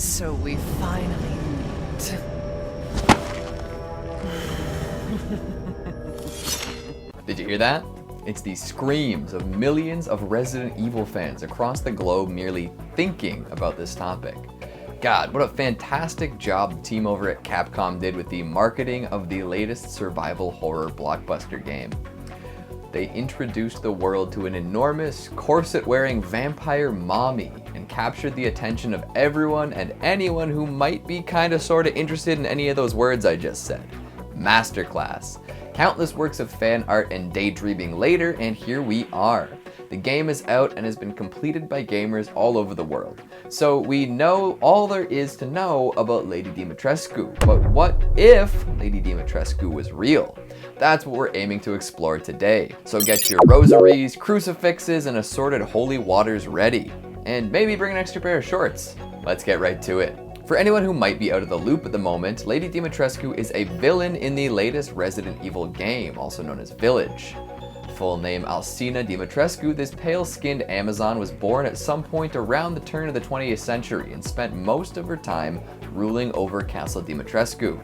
So we finally meet. Did you hear that? It's the screams of millions of Resident Evil fans across the globe merely thinking about this topic. God, what a fantastic job the team over at Capcom did with the marketing of the latest survival horror blockbuster game. They introduced the world to an enormous, corset-wearing vampire mommy and captured the attention of everyone and anyone who might be kinda sorta interested in any of those words I just said. Masterclass. Countless works of fan art and daydreaming later, and here we are. The game is out and has been completed by gamers all over the world. So we know all there is to know about Lady Dimitrescu, but what if Lady Dimitrescu was real? That's what we're aiming to explore today. So get your rosaries, crucifixes, and assorted holy waters ready. And maybe bring an extra pair of shorts. Let's get right to it. For anyone who might be out of the loop at the moment, Lady Dimitrescu is a villain in the latest Resident Evil game, also known as Village. Full name Alcina Dimitrescu, this pale-skinned Amazon was born at some point around the turn of the 20th century and spent most of her time ruling over Castle Dimitrescu.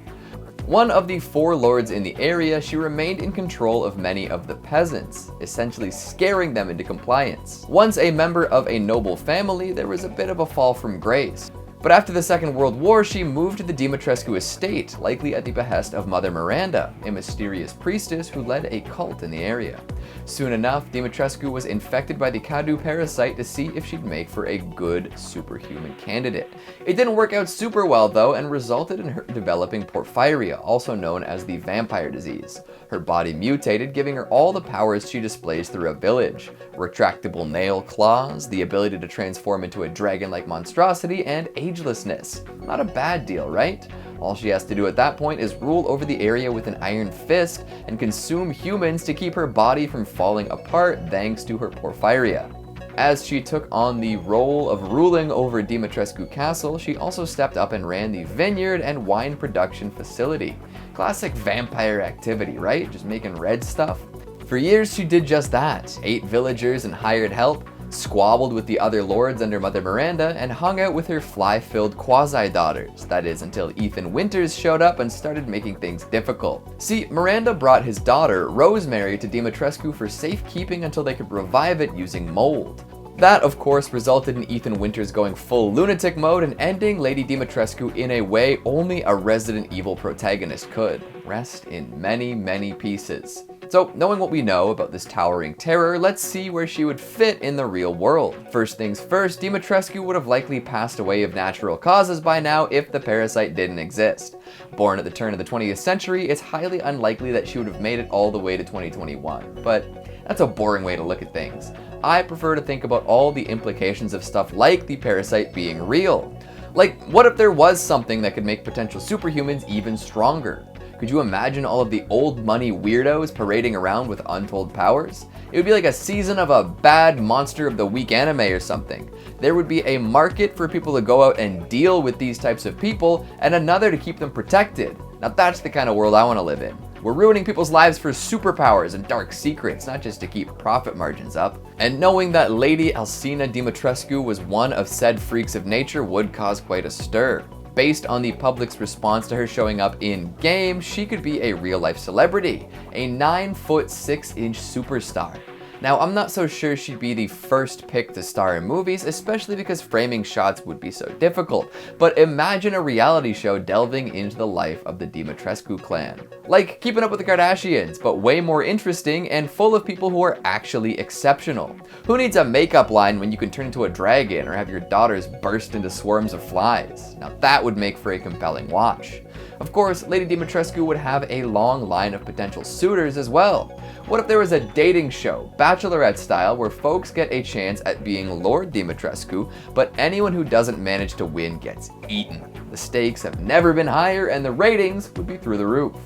One of the 4 lords in the area, she remained in control of many of the peasants, essentially scaring them into compliance. Once a member of a noble family, there was a bit of a fall from grace. But after the Second World War, she moved to the Dimitrescu estate, likely at the behest of Mother Miranda, a mysterious priestess who led a cult in the area. Soon enough, Dimitrescu was infected by the Cadu parasite to see if she'd make for a good superhuman candidate. It didn't work out super well though, and resulted in her developing porphyria, also known as the vampire disease. Her body mutated, giving her all the powers she displays throughout Village. Retractable nail claws, the ability to transform into a dragon-like monstrosity, and agelessness. Not a bad deal, right? All she has to do at that point is rule over the area with an iron fist and consume humans to keep her body from falling apart thanks to her porphyria. As she took on the role of ruling over Dimitrescu Castle, she also stepped up and ran the vineyard and wine production facility. Classic vampire activity, right? Just making red stuff. For years she did just that, ate villagers and hired help, squabbled with the other lords under Mother Miranda, and hung out with her fly-filled quasi-daughters. That is, until Ethan Winters showed up and started making things difficult. See, Miranda brought his daughter, Rosemary, to Dimitrescu for safekeeping until they could revive it using mold. That, of course, resulted in Ethan Winters going full lunatic mode and ending Lady Dimitrescu in a way only a Resident Evil protagonist could. Rest in many, many pieces. So, knowing what we know about this towering terror, let's see where she would fit in the real world. First things first, Dimitrescu would have likely passed away of natural causes by now if the parasite didn't exist. Born at the turn of the 20th century, it's highly unlikely that she would have made it all the way to 2021. But that's a boring way to look at things. I prefer to think about all the implications of stuff like the parasite being real. Like, what if there was something that could make potential superhumans even stronger? Could you imagine all of the old money weirdos parading around with untold powers? It would be like a season of a bad Monster of the Week anime or something. There would be a market for people to go out and deal with these types of people, and another to keep them protected. Now that's the kind of world I want to live in. We're ruining people's lives for superpowers and dark secrets, not just to keep profit margins up. And knowing that Lady Alcina Dimitrescu was one of said freaks of nature would cause quite a stir. Based on the public's response to her showing up in-game, she could be a real-life celebrity, a 9'6" superstar. Now, I'm not so sure she'd be the first pick to star in movies, especially because framing shots would be so difficult, but imagine a reality show delving into the life of the Dimitrescu clan. Like Keeping Up with the Kardashians, but way more interesting and full of people who are actually exceptional. Who needs a makeup line when you can turn into a dragon or have your daughters burst into swarms of flies? Now that would make for a compelling watch. Of course, Lady Dimitrescu would have a long line of potential suitors as well. What if there was a dating show, Bachelorette style, where folks get a chance at being Lord Dimitrescu, but anyone who doesn't manage to win gets eaten? The stakes have never been higher and the ratings would be through the roof.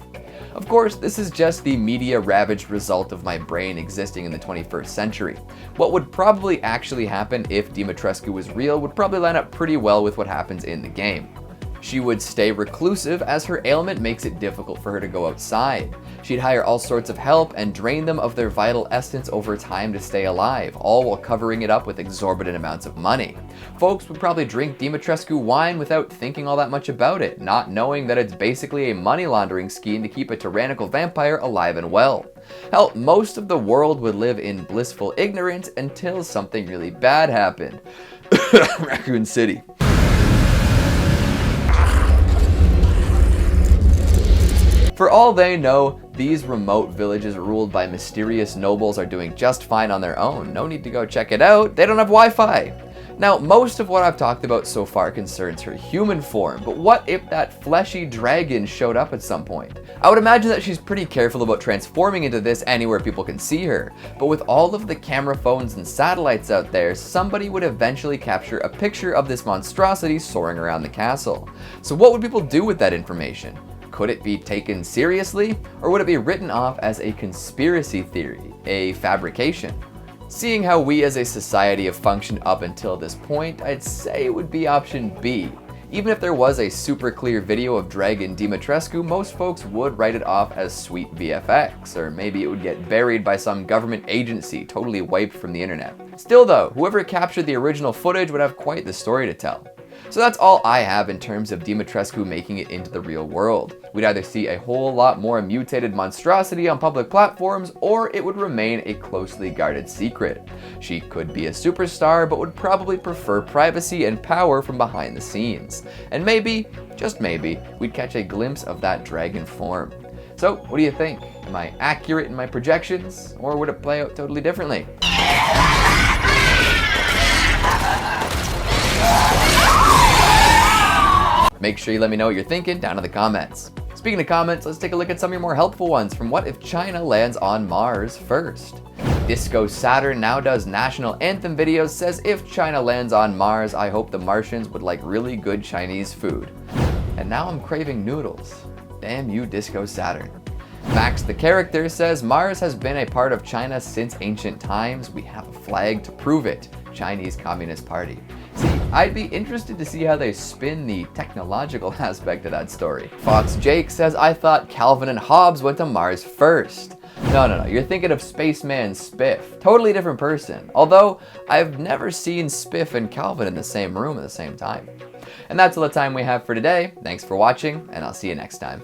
Of course, this is just the media-ravaged result of my brain existing in the 21st century. What would probably actually happen if Dimitrescu was real would probably line up pretty well with what happens in the game. She would stay reclusive as her ailment makes it difficult for her to go outside. She'd hire all sorts of help and drain them of their vital essence over time to stay alive, all while covering it up with exorbitant amounts of money. Folks would probably drink Dimitrescu wine without thinking all that much about it, not knowing that it's basically a money laundering scheme to keep a tyrannical vampire alive and well. Hell, most of the world would live in blissful ignorance until something really bad happened. Raccoon City. For all they know, these remote villages ruled by mysterious nobles are doing just fine on their own. No need to go check it out, they don't have Wi-Fi. Now, most of what I've talked about so far concerns her human form, but what if that fleshy dragon showed up at some point? I would imagine that she's pretty careful about transforming into this anywhere people can see her, but with all of the camera phones and satellites out there, somebody would eventually capture a picture of this monstrosity soaring around the castle. So what would people do with that information? Could it be taken seriously, or would it be written off as a conspiracy theory, a fabrication? Seeing how we as a society have functioned up until this point, I'd say it would be option B. Even if there was a super clear video of Dragon Dimitrescu, most folks would write it off as sweet VFX, or maybe it would get buried by some government agency, totally wiped from the internet. Still though, whoever captured the original footage would have quite the story to tell. So that's all I have in terms of Dimitrescu making it into the real world. We'd either see a whole lot more mutated monstrosity on public platforms, or it would remain a closely guarded secret. She could be a superstar, but would probably prefer privacy and power from behind the scenes. And maybe, just maybe, we'd catch a glimpse of that dragon form. So, what do you think? Am I accurate in my projections, or would it play out totally differently? Make sure you let me know what you're thinking down in the comments. Speaking of comments, let's take a look at some of your more helpful ones from What If China Lands on Mars first. Disco Saturn now does national anthem videos, says if China lands on Mars, I hope the Martians would like really good Chinese food. And now I'm craving noodles. Damn you, Disco Saturn. Max the Character says Mars has been a part of China since ancient times. We have a flag to prove it. Chinese Communist Party. See, I'd be interested to see how they spin the technological aspect of that story. Fox Jake says, I thought Calvin and Hobbes went to Mars first. No, you're thinking of Spaceman Spiff. Totally different person. Although, I've never seen Spiff and Calvin in the same room at the same time. And that's all the time we have for today. Thanks for watching, and I'll see you next time.